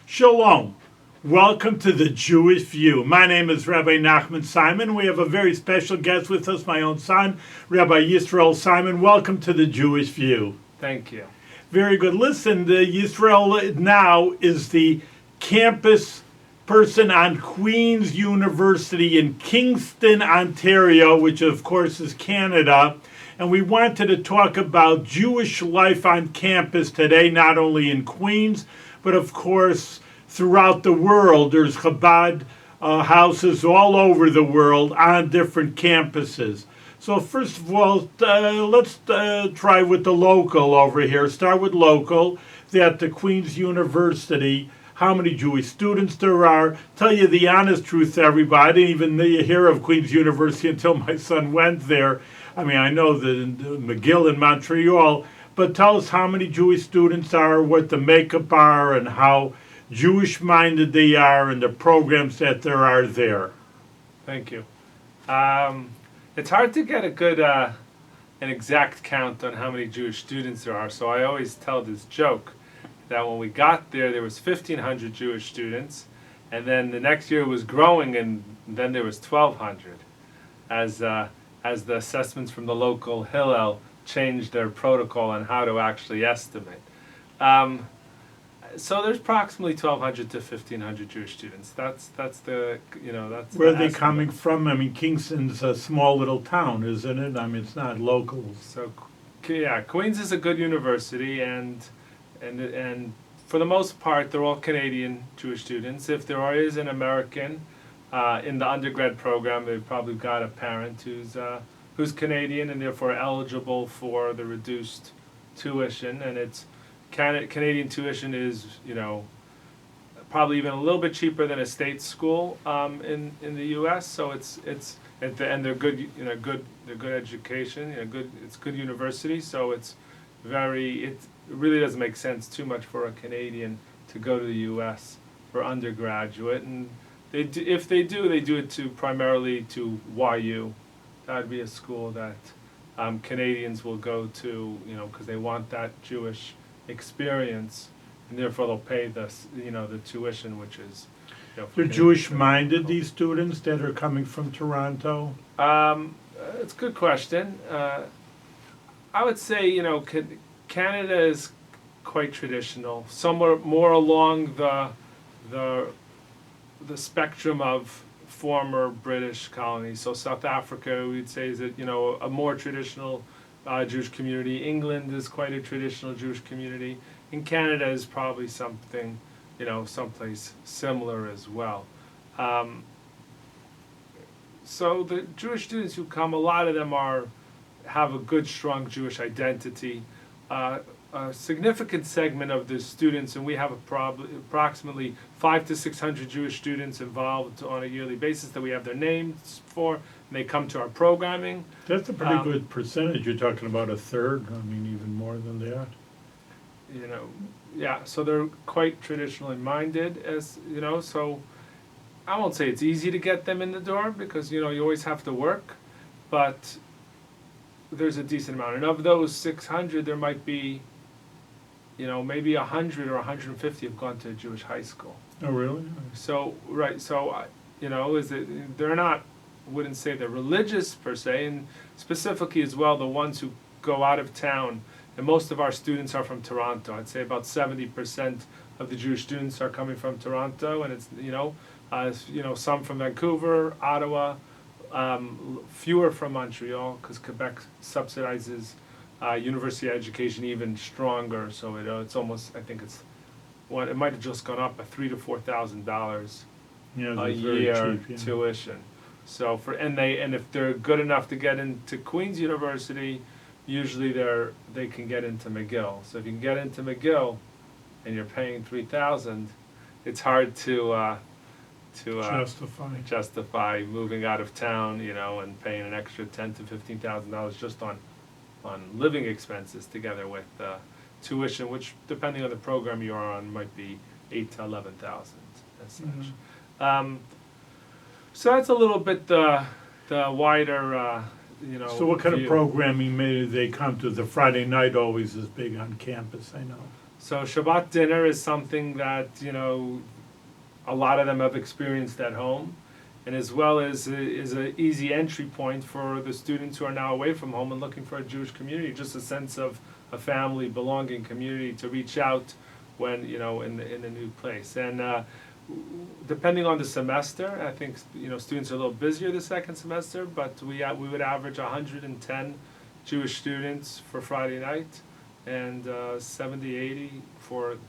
Shalom. Welcome to the Jewish View. My name is Rabbi Nachman Simon. We have a very special guest with us, my own son, Rabbi Yisroel Simon. Welcome to the Jewish View. Thank you. Very good. Listen, Yisroel now is the campus person on Queen's University in Kingston, Ontario, which of course is Canada. And we wanted to talk about Jewish life on campus today, not only in Queens, but of course throughout the world. There's Chabad houses all over the world on different campuses. So first of all, let's try with the local over here. Start with local. At the Queen's University, how many Jewish students there are. Tell you the honest truth, everybody. I didn't even hear of Queen's University until my son went there. I mean, I know the McGill in Montreal, but tell us how many Jewish students are, what the makeup are, and how Jewish-minded they are, and the programs that there are there. Thank you. It's hard to get a good, an exact count on how many Jewish students there are, so I always tell this joke that when we got there, there was 1,500 Jewish students, and then the next year it was growing, and then there was 1,200, as the assessments from the local Hillel changed their protocol on how to actually estimate. So there's approximately 1,200 to 1,500 Jewish students. That's the that's. Where are they coming from? I mean, Kingston's a small little town, isn't it? I mean, it's not local. So, yeah, Queens is a good university, and for the most part, they're all Canadian Jewish students. If there is an American in the undergrad program, they've probably got a parent who's Canadian and therefore eligible for the reduced tuition, and it's Canadian tuition is, probably even a little bit cheaper than a state school in the U.S. So and they're good, they're good education, it's good university. So it really doesn't make sense too much for a Canadian to go to the U.S. for undergraduate, and if they do it primarily to YU. That'd be a school that Canadians will go to, because they want that Jewish experience, and therefore they'll pay the tuition, which is. They're Jewish-minded, these students that are coming from Toronto. It's a good question. I would say Canada is quite traditional, somewhere more along the spectrum of former British colonies. So South Africa, we'd say, is a more traditional Jewish community. England is quite a traditional Jewish community. And Canada is probably something, someplace similar as well. So the Jewish students who come, a lot of them have a good, strong Jewish identity. A significant segment of the students, and we have approximately 500 to 600 Jewish students involved on a yearly basis that we have their names for, and they come to our programming. That's a pretty good percentage. You're talking about a third. I mean, even more than that. Yeah. So they're quite traditionally minded, So I won't say it's easy to get them in the door because you always have to work, but there's a decent amount. And of those 600, there might be, maybe 100 or 150 have gone to a Jewish high school. Oh, really? So, right, so, they're not, wouldn't say they're religious per se, and specifically as well, the ones who go out of town, and most of our students are from Toronto. I'd say about 70% of the Jewish students are coming from Toronto, and it's, some from Vancouver, Ottawa, fewer from Montreal, because Quebec subsidizes university education even stronger. So it's almost, I think it might have just gone up $3,000 to $4,000 a year cheap, tuition. So and if they're good enough to get into Queen's University, usually they can get into McGill. So if you can get into McGill, and you're paying $3,000, it's hard to justify moving out of town, and paying an extra $10,000 to $15,000 just on living expenses, together with tuition, which depending on the program you're on might be $8,000 to $11,000 as such. Mm-hmm. So that's a little bit the wider. So what kind view. of programming may they come to? The Friday night always is big on campus, I know. So Shabbat dinner is something that, a lot of them have experienced at home, and as well as is an easy entry point for the students who are now away from home and looking for a Jewish community, just a sense of a family, belonging, community to reach out when, in the new place. And depending on the semester, I think, students are a little busier the second semester, but we would average 110 Jewish students for Friday night, and 70, 80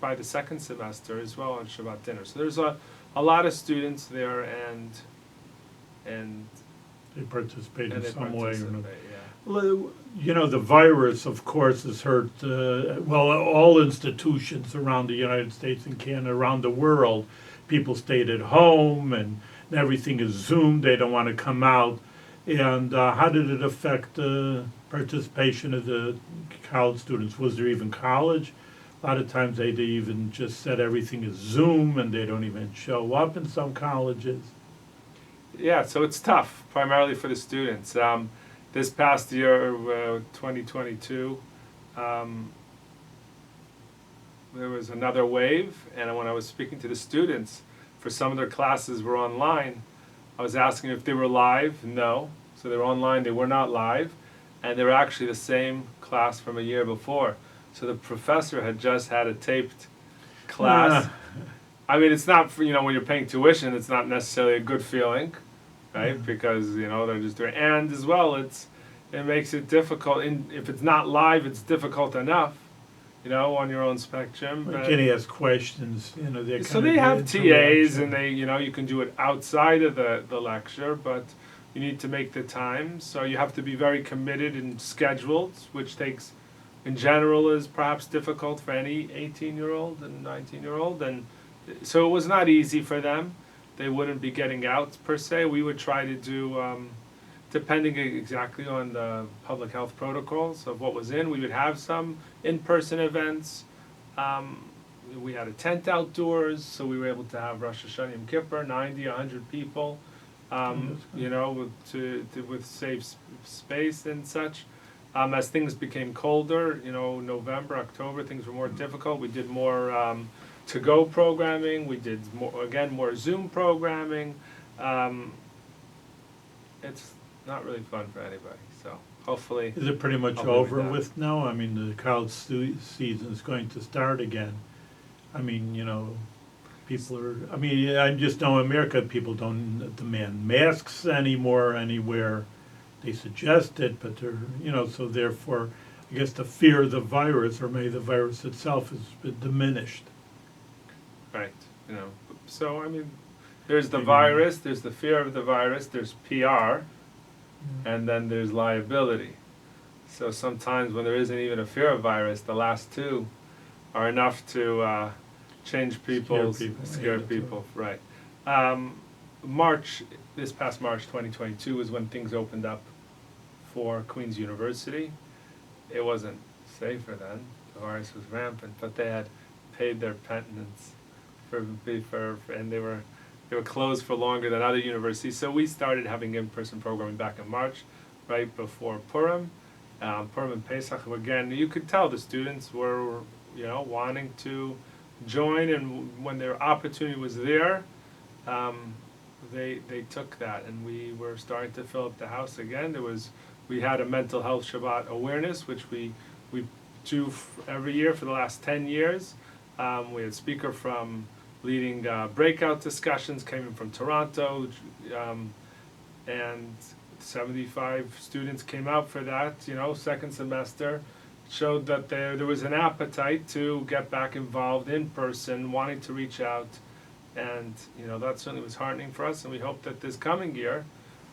by the second semester as well on Shabbat dinner. So there's a lot of students there, and They participate in they some way or participate, another. yeah. Well, the virus, of course, has hurt, all institutions around the United States and Canada, around the world. People stayed at home and everything is Zoom. They don't want to come out. And how did it affect the participation of the college students? Was there even college? A lot of times they even just said everything is Zoom and they don't even show up in some colleges. Yeah, so it's tough, primarily for the students. This past year, 2022, there was another wave, and when I was speaking to the students, for some of their classes were online, I was asking if they were live. No. So they were online, they were not live, and they were actually the same class from a year before. So the professor had just had a taped class. I mean, it's not, when you're paying tuition, it's not necessarily a good feeling, right? Because, they're just doing, and as well, it makes it difficult. If it's not live, it's difficult enough, on your own spectrum. You can ask questions, So they have TAs, and you can do it outside of the lecture, but you need to make the time. So you have to be very committed and scheduled, which takes, in general, is perhaps difficult for any 18-year-old and 19-year-old. And so it was not easy for them. They wouldn't be getting out per se. We would try to do, depending exactly on the public health protocols of what was in, we would have some in-person events. We had a tent outdoors, so we were able to have Rosh Hashanah Yom Kippur, 90, 100 people, with safe space and such. As things became colder, November, October, things were more difficult. We did more to-go programming. We did more Zoom programming. It's not really fun for anybody. So hopefully. Is it pretty much over with now? I mean, the college season is going to start again. I mean, people are, I just know in America people don't demand masks anymore anywhere. They suggest it, but they're, so therefore, I guess the fear of the virus, or maybe the virus itself, has been diminished. Right. So, there's the virus, there's the fear of the virus, there's PR, and then there's liability. So sometimes when there isn't even a fear of virus, the last two are enough to change scare people, right. This past March 2022 was when things opened up for Queen's University. It wasn't safer then, the virus was rampant, but they had paid their penance and they were closed for longer than other universities. So we started having in-person programming back in March, right before Purim. Purim and Pesach, again, you could tell the students were, wanting to join, and when their opportunity was there, they took that, and we were starting to fill up the house again. We had a mental health Shabbat awareness, which we do every year for the last 10 years. We had a speaker from leading breakout discussions, came in from Toronto, and 75 students came out for that, second semester. Showed that there was an appetite to get back involved in person, wanting to reach out, and that certainly was heartening for us. And we hope that this coming year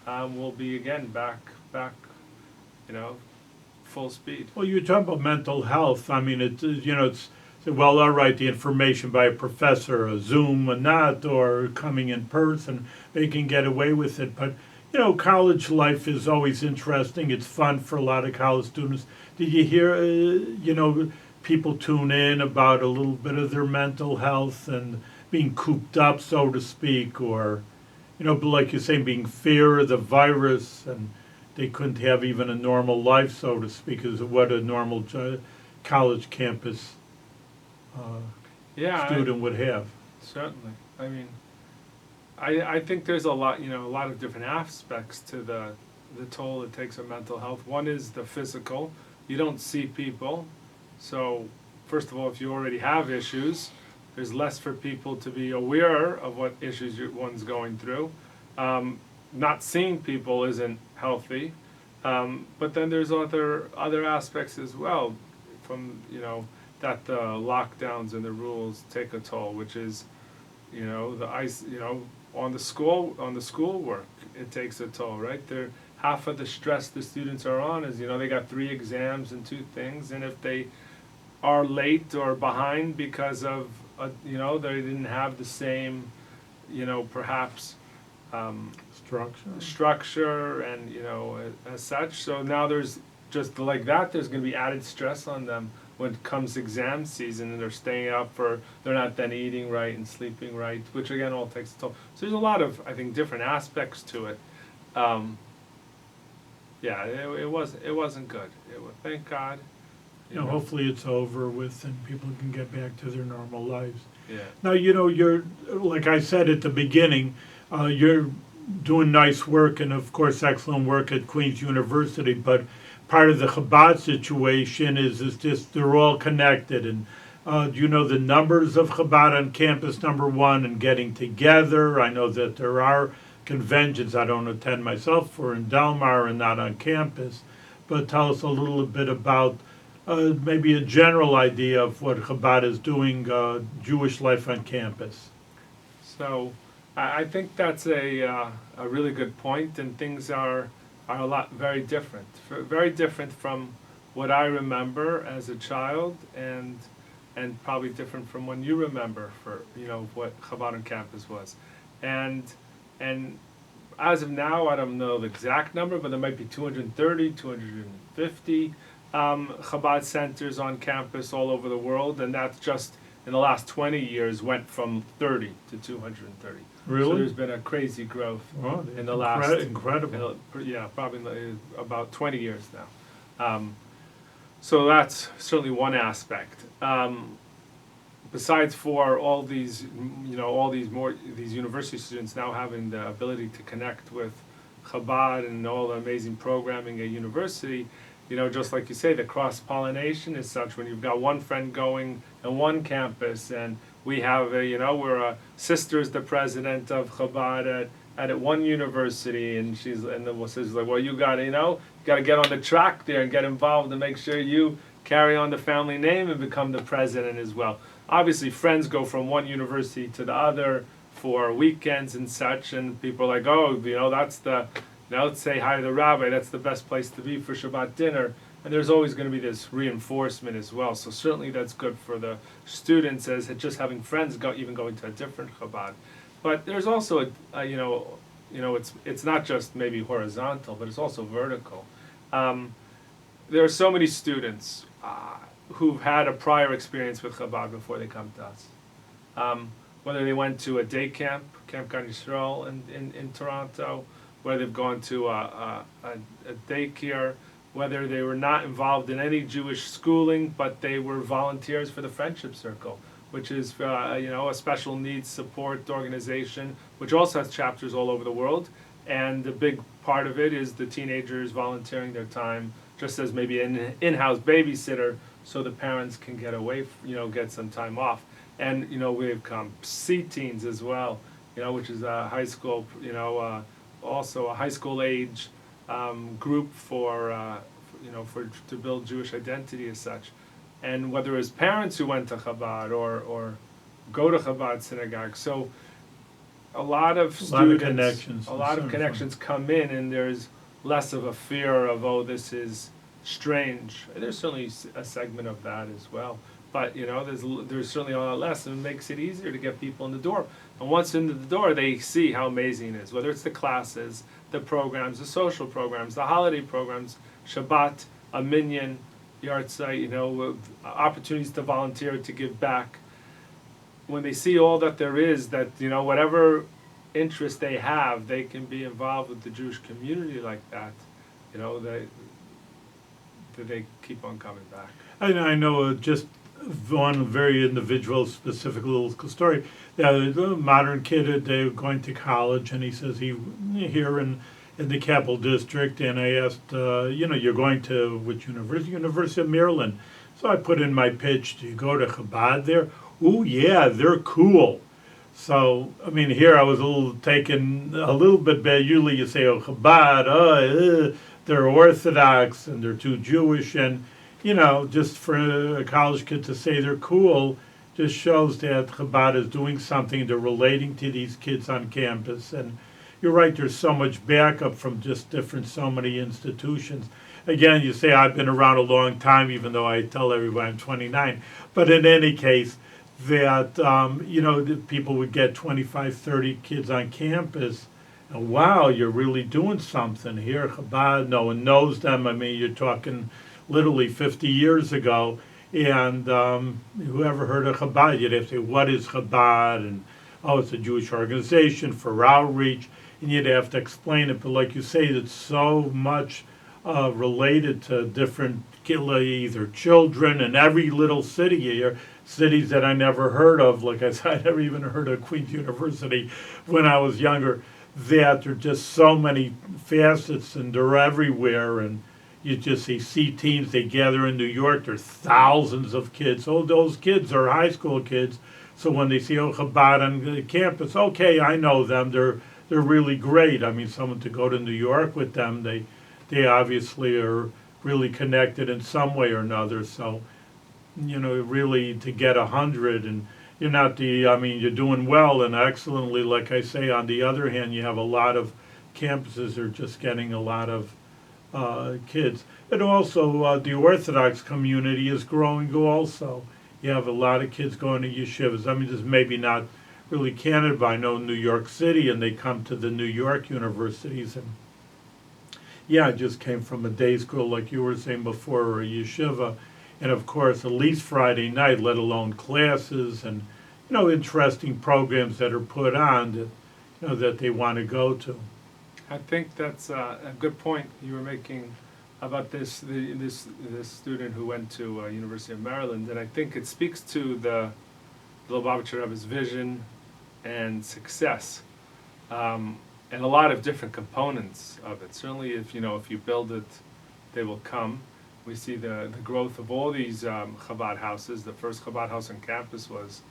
we'll be again back, full speed. Well, you talk about mental health. It's well, all right, the information by a professor, a Zoom or not, or coming in person, they can get away with it. But college life is always interesting. It's fun for a lot of college students. Did you hear, people tune in about a little bit of their mental health and being cooped up, so to speak, or, like you say, being fear of the virus, and they couldn't have even a normal life, so to speak, is what a normal college campus Yeah, student would have. certainly. I mean, I think there's a lot, a lot of different aspects to the toll it takes on mental health. One is the physical. You don't see people, so first of all, if you already have issues, there's less for people to be aware of what issues one's going through. Not seeing people isn't healthy, but then there's other aspects as well, from that the lockdowns and the rules take a toll, which is the ice on the school work, it takes a toll, right? Half of the stress the students are on is they got 3 exams and 2 things, and if they are late or behind because of they didn't have the same perhaps structure and as such, so now there's just like that, there's going to be added stress on them when it comes exam season, and they're staying up they're not then eating right and sleeping right, which again all takes a toll. So there's a lot of, I think, different aspects to it. It wasn't good. Thank God. Hopefully it's over with and people can get back to their normal lives. Yeah. Now, you're, like I said at the beginning, you're doing nice work and, of course, excellent work at Queen's University, but part of the Chabad situation is just they're all connected. And do you know the numbers of Chabad on campus, number one, and getting together? I know that there are conventions I don't attend myself for in Delmar and not on campus, but tell us a little bit about maybe a general idea of what Chabad is doing, Jewish life on campus. So I think that's a really good point, and things are very different from what I remember as a child, and probably different from when you remember for what Chabad on campus was, and as of now, I don't know the exact number, but there might be 230, 250 Chabad centers on campus all over the world, and that's just in the last 20 years went from 30 to 230. Really? So there's been a crazy growth in the last incredible. Probably about 20 years now. So that's certainly one aspect. Besides for all these university students now having the ability to connect with Chabad and all the amazing programming at university, just like you say, the cross-pollination is such when you've got one friend going on one campus, and we have we're sister's the president of Chabad at one university, and the sister's like, well, you got to get on the track there and get involved and make sure you carry on the family name and become the president as well. Obviously, friends go from one university to the other for weekends and such, and people are like, oh, that's let's say hi to the rabbi, that's the best place to be for Shabbat dinner. And there's always going to be this reinforcement as well. So certainly that's good for the students, as just having friends even going to a different Chabad. But there's also it's not just maybe horizontal, but it's also vertical. There are so many students who've had a prior experience with Chabad before they come to us. Whether they went to a day camp, Camp Rabbi Yisroel in Toronto, whether they've gone to a daycare, whether they were not involved in any Jewish schooling, but they were volunteers for the Friendship Circle, which is a special needs support organization, which also has chapters all over the world. And the big part of it is the teenagers volunteering their time, just as maybe an in-house babysitter, so the parents can get away, get some time off. And we've come C-teens as well, which is a high school, also a high school age group for to build Jewish identity as such. And whether it's parents who went to Chabad or go to Chabad synagogue, so a lot of students, a lot of connections come in, and there's less of a fear of, oh, this is strange. There's certainly a segment of that as well, but there's certainly a lot less, and it makes it easier to get people in the door. And once into the door, they see how amazing it is, whether it's the classes, the programs, the social programs, the holiday programs, Shabbat, a minyan, Yartzeit, opportunities to volunteer, to give back. When they see all that there is, that whatever interest they have, they can be involved with the Jewish community like that. They keep on coming back. I know just one very individual, specific little story. The modern kid, they were going to college, and he says he here in the Capital District, and I asked, you're going to which university? University of Maryland. So I put in my pitch. Do you go to Chabad there? Oh yeah, they're cool. So I mean, here I was a little taken a little bit bad. Usually you say, oh Chabad, they're Orthodox and they're too Jewish, and just for a college kid to say they're cool just shows that Chabad is doing something. They're relating to these kids on campus, and you're right. There's so much backup from just so many institutions. Again, you say I've been around a long time, even though I tell everybody I'm 29. But in any case, that the people would get 25, 30 kids on campus, and wow, you're really doing something here. Chabad, no one knows them. I mean, you're talking literally 50 years ago, and whoever heard of Chabad, you'd have to say, what is Chabad? And oh, it's a Jewish organization for outreach, and you'd have to explain it. But like you say, it's so much related to different either children in every little city here, cities that I never heard of. Like I said, I never even heard of Queen's University when I was younger. That there are just so many facets, and they're everywhere. And you just see teams, they gather in New York, there's thousands of kids. Oh, those kids are high school kids. So when they see Chabad on the campus, okay, I know them. They're really great. I mean, someone to go to New York with them, they obviously are really connected in some way or another. So, really to get 100, and you're doing well and excellently. Like I say, on the other hand, you have a lot of campuses are just getting a lot of kids. And also, the Orthodox community is growing also. You have a lot of kids going to yeshivas. I mean, this maybe not really Canada, but I know New York City, and they come to the New York universities. And yeah, I just came from a day school, like you were saying before, or a yeshiva. And of course, at least Friday night, let alone classes and, interesting programs that are put on that, that they want to go to. I think that's a good point you were making about this student who went to University of Maryland, and I think it speaks to the Lubavitcher Rebbe's vision and success, and a lot of different components of it. Certainly, if you build it, they will come. We see the growth of all these Chabad houses. The first Chabad house on campus was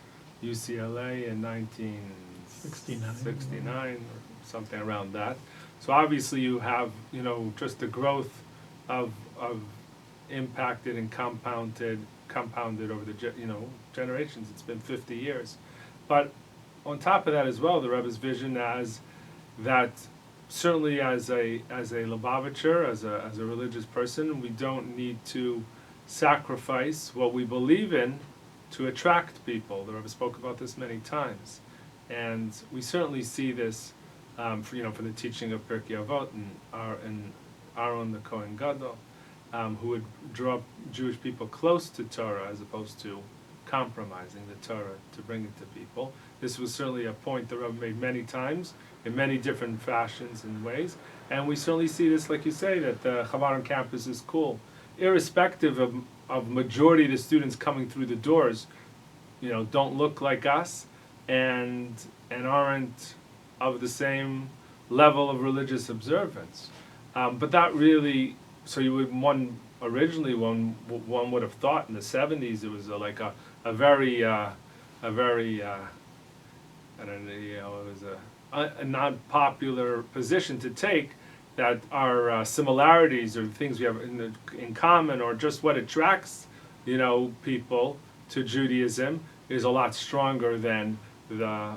UCLA in 1969 or something around that. So obviously you have just the growth of impacted and compounded over the generations. It's been 50 years, but on top of that as well, the Rebbe's vision as that. Certainly, as a Lubavitcher, as a religious person, we don't need to sacrifice what we believe in to attract people. The Rebbe spoke about this many times, and we certainly see this, from the teaching of Pirkei Avot and Aaron the Kohen Gadol, who would draw Jewish people close to Torah as opposed to compromising the Torah to bring it to people. This was certainly a point the Rebbe made many times in many different fashions and ways. And we certainly see this, like you say, that the Chabad on campus is cool. Irrespective of majority of the students coming through the doors, don't look like us and aren't of the same level of religious observance. But that really, so one would have thought in the 70s it was a very a non-popular position to take, that our similarities or things we have in common, or just what attracts people to Judaism, is a lot stronger than the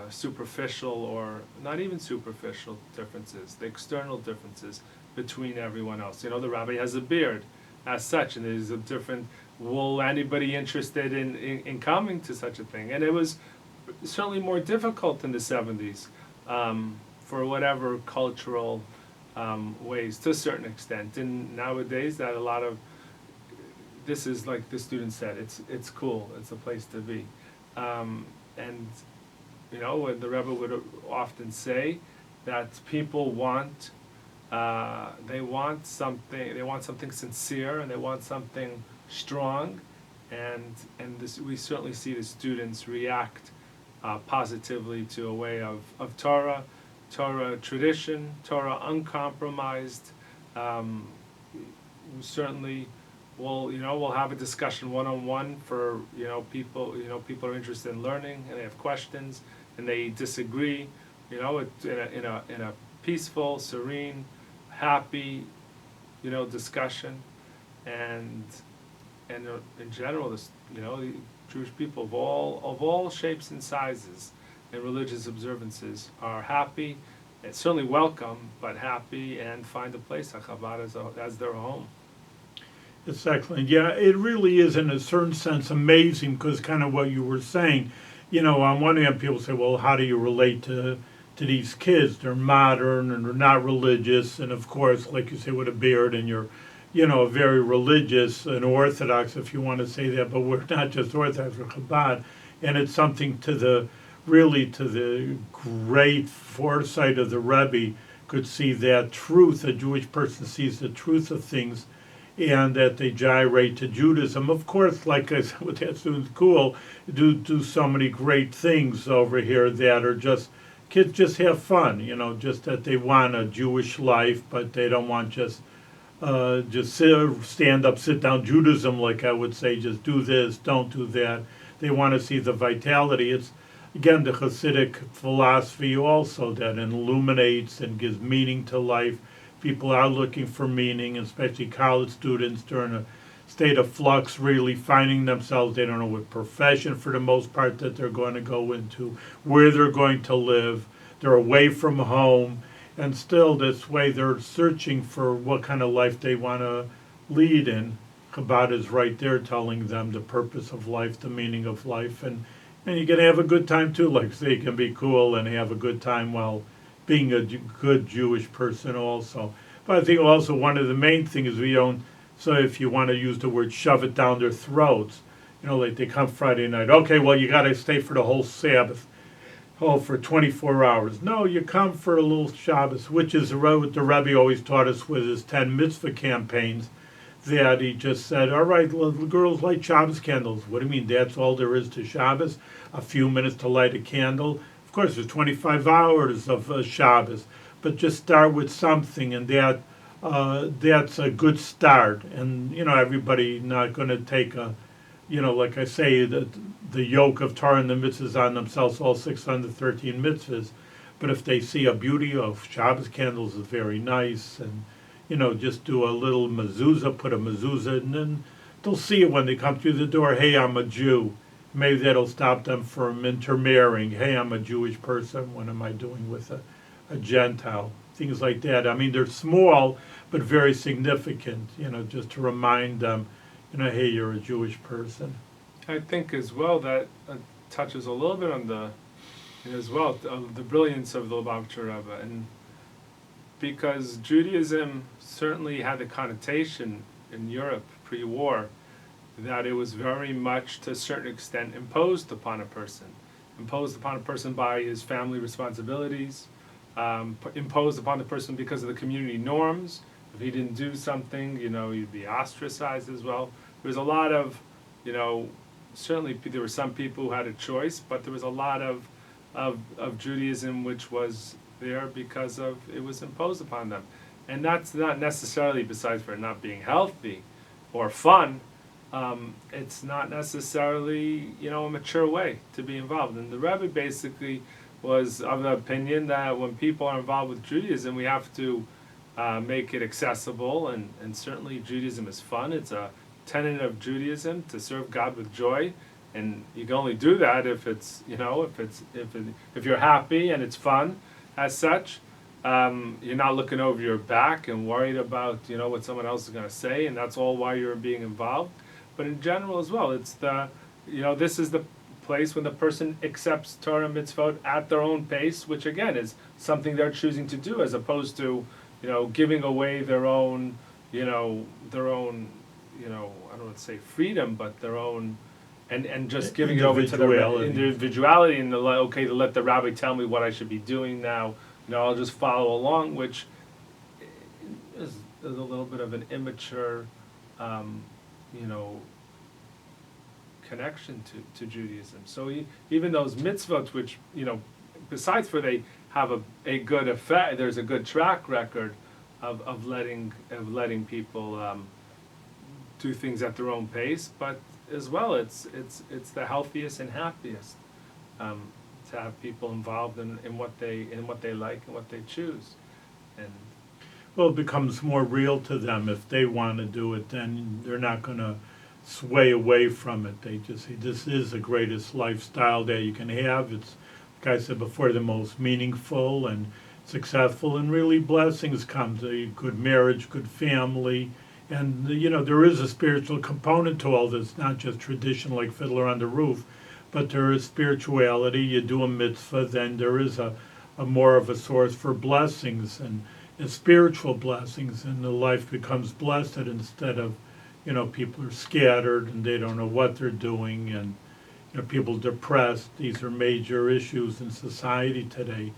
superficial, or not even superficial differences, the external differences between everyone else. The rabbi has a beard as such, and there's a different. Will anybody interested in coming to such a thing? And it was certainly more difficult in the 70s, for whatever cultural ways, to a certain extent. And nowadays, that a lot of this is, like the student said, it's cool. It's a place to be. And the Rebbe would often say that people want something sincere, and they want something strong, and this, we certainly see the students react positively to a way of Torah, Torah tradition, Torah uncompromised. We certainly we'll have a discussion one-on-one for people are interested in learning and they have questions and they disagree, in a peaceful, serene, happy discussion, and in general, the Jewish people of all shapes and sizes and religious observances are happy, and certainly welcome, but happy, and find a place at Chabad as their home. It's excellent. Yeah, it really is in a certain sense amazing because kind of what you were saying, on one hand people say, well, how do you relate to these kids? They're modern and they're not religious, and of course, like you say, with a beard and you're, very religious and Orthodox, if you want to say that, but we're not just Orthodox, we're Chabad, and it's something to the great foresight of the Rebbe could see that truth. A Jewish person sees the truth of things, and that they gyrate to Judaism. Of course, like I said with that student school, do so many great things over here that are just, kids just have fun, just that they want a Jewish life, but they don't want just stand up, sit down Judaism, like I would say, just do this, don't do that. They want to see the vitality. It's, again, the Hasidic philosophy also that illuminates and gives meaning to life. People are looking for meaning, especially college students during a state of flux, really finding themselves. They don't know what profession, for the most part, that they're going to go into, where they're going to live. They're away from home, and still this way they're searching for what kind of life they want to lead in. Chabad is right there telling them the purpose of life, the meaning of life, and you can have a good time too. Like say, you can be cool and have a good time while being a good Jewish person also. But I think also one of the main things we don't, so if you want to use the word shove it down their throats, like they come Friday night, okay, well you got to stay for the whole Sabbath, for 24 hours. No, you come for a little Shabbos, which is what the Rebbe always taught us with his 10 mitzvah campaigns, that he just said, all right, well, the girls light Shabbos candles. What do you mean, that's all there is to Shabbos? A few minutes to light a candle? Of course, there's 25 hours of Shabbos, but just start with something, and that's a good start. And, everybody not going to take like I say, the yoke of Torah and the mitzvahs on themselves, all 613 mitzvahs. But if they see a beauty of Shabbos candles is very nice, and, just do a little mezuzah, put a mezuzah, and then they'll see it when they come through the door. Hey, I'm a Jew. Maybe that'll stop them from intermarrying. Hey, I'm a Jewish person. What am I doing with a Gentile? Things like that. I mean, they're small, but very significant, just to remind them, hey, you're a Jewish person. I think as well that touches a little bit on the brilliance of the Lubavitcher Rebbe, and because Judaism certainly had the connotation in Europe pre-war that it was very much, to a certain extent, imposed upon a person by his family responsibilities, imposed upon the person because of the community norms. If he didn't do something, you'd be ostracized as well. There was a lot of, certainly there were some people who had a choice, but there was a lot of Judaism which was there because of it was imposed upon them. And that's not necessarily, besides for it not being healthy or fun, it's not necessarily, a mature way to be involved. And the Rebbe basically was of the opinion that when people are involved with Judaism, we have to make it accessible, and certainly Judaism is fun. It's a tenet of Judaism to serve God with joy, and you can only do that if it's if you're happy and it's fun as such. You're not looking over your back and worried about what someone else is going to say, and that's all why you're being involved. But in general as well, it's this is the place when the person accepts Torah mitzvot at their own pace, which again is something they're choosing to do, as opposed to giving away their own I don't want to say freedom, but their own and just giving it over to the individuality and to let the rabbi tell me what I should be doing now. I'll just follow along, which is a little bit of an immature, connection to Judaism. So even those mitzvot, which, besides for they have a good effect, there's a good track record of letting people do things at their own pace, but as well, it's the healthiest and happiest to have people involved in what they like and what they choose, and Well, it becomes more real to them. If they want to do it, then they're not going to sway away from it. They just say, this is the greatest lifestyle that you can have. It's, like I said before, the most meaningful and successful, and really blessings come to good marriage, good family. And, there is a spiritual component to all this, not just tradition like Fiddler on the Roof, but there is spirituality. You do a mitzvah, then there is a more of a source for blessings and spiritual blessings, and the life becomes blessed instead of, people are scattered and they don't know what they're doing, and people depressed. These are major issues in society today,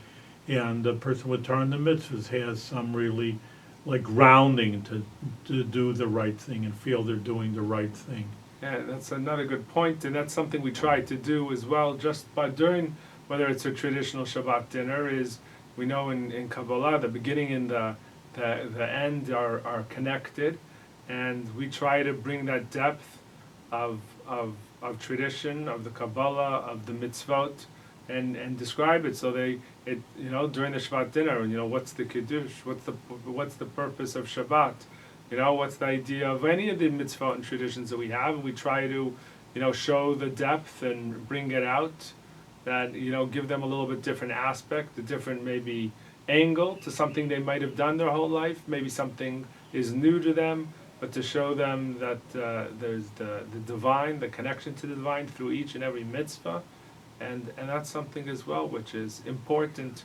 and the person with Torah and the mitzvahs has some really grounding to do the right thing and feel they're doing the right thing. Yeah, that's another good point, and that's something we try to do as well, just by during, whether it's a traditional Shabbat dinner, is we know in Kabbalah the beginning and the end are connected, and we try to bring that depth of tradition, of the Kabbalah, of the mitzvot, and describe it so during the Shabbat dinner, what's the kiddush, what's the purpose of Shabbat, what's the idea of any of the mitzvot and traditions that we have, and we try to show the depth and bring it out, that give them a little bit different aspect, a different maybe angle to something they might have done their whole life, maybe something is new to them, but to show them that there's the divine, the connection to the divine through each and every mitzvah, and that's something as well which is important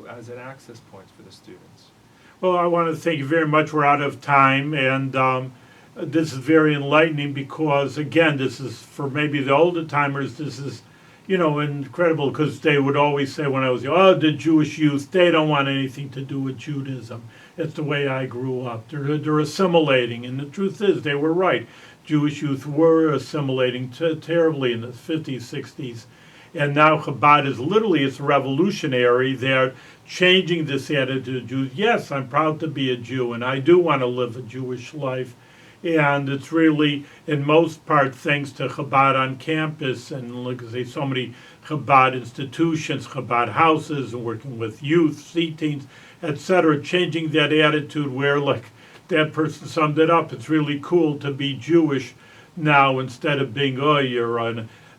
as an access point for the students. Well, I want to thank you very much. We're out of time, and this is very enlightening because, again, this is for maybe the older timers, this is incredible, because they would always say when I was young, the Jewish youth, they don't want anything to do with Judaism. It's the way I grew up. They're assimilating, and the truth is they were right. Jewish youth were assimilating terribly in the 50s, 60s, and now Chabad is literally, it's revolutionary. They're changing this attitude of Jews. Yes, I'm proud to be a Jew, and I do want to live a Jewish life. And it's really, in most part, thanks to Chabad on campus, and look, so many Chabad institutions, Chabad houses, and working with youth, C-teens, etc., changing that attitude where, like that person summed it up, it's really cool to be Jewish now, instead of being,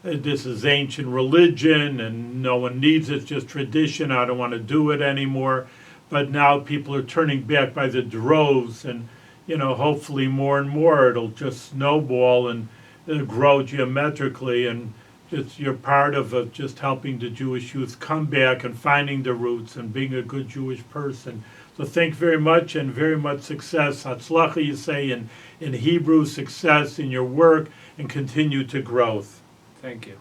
this is ancient religion and no one needs it, it's just tradition, I don't want to do it anymore. But now people are turning back by the droves, and hopefully more and more it'll just snowball and grow geometrically, and you're part of just helping the Jewish youth come back and finding the roots and being a good Jewish person. So thank you very much, and very much success. Hatzlacha, you say in Hebrew, success in your work, and continue to growth. Thank you.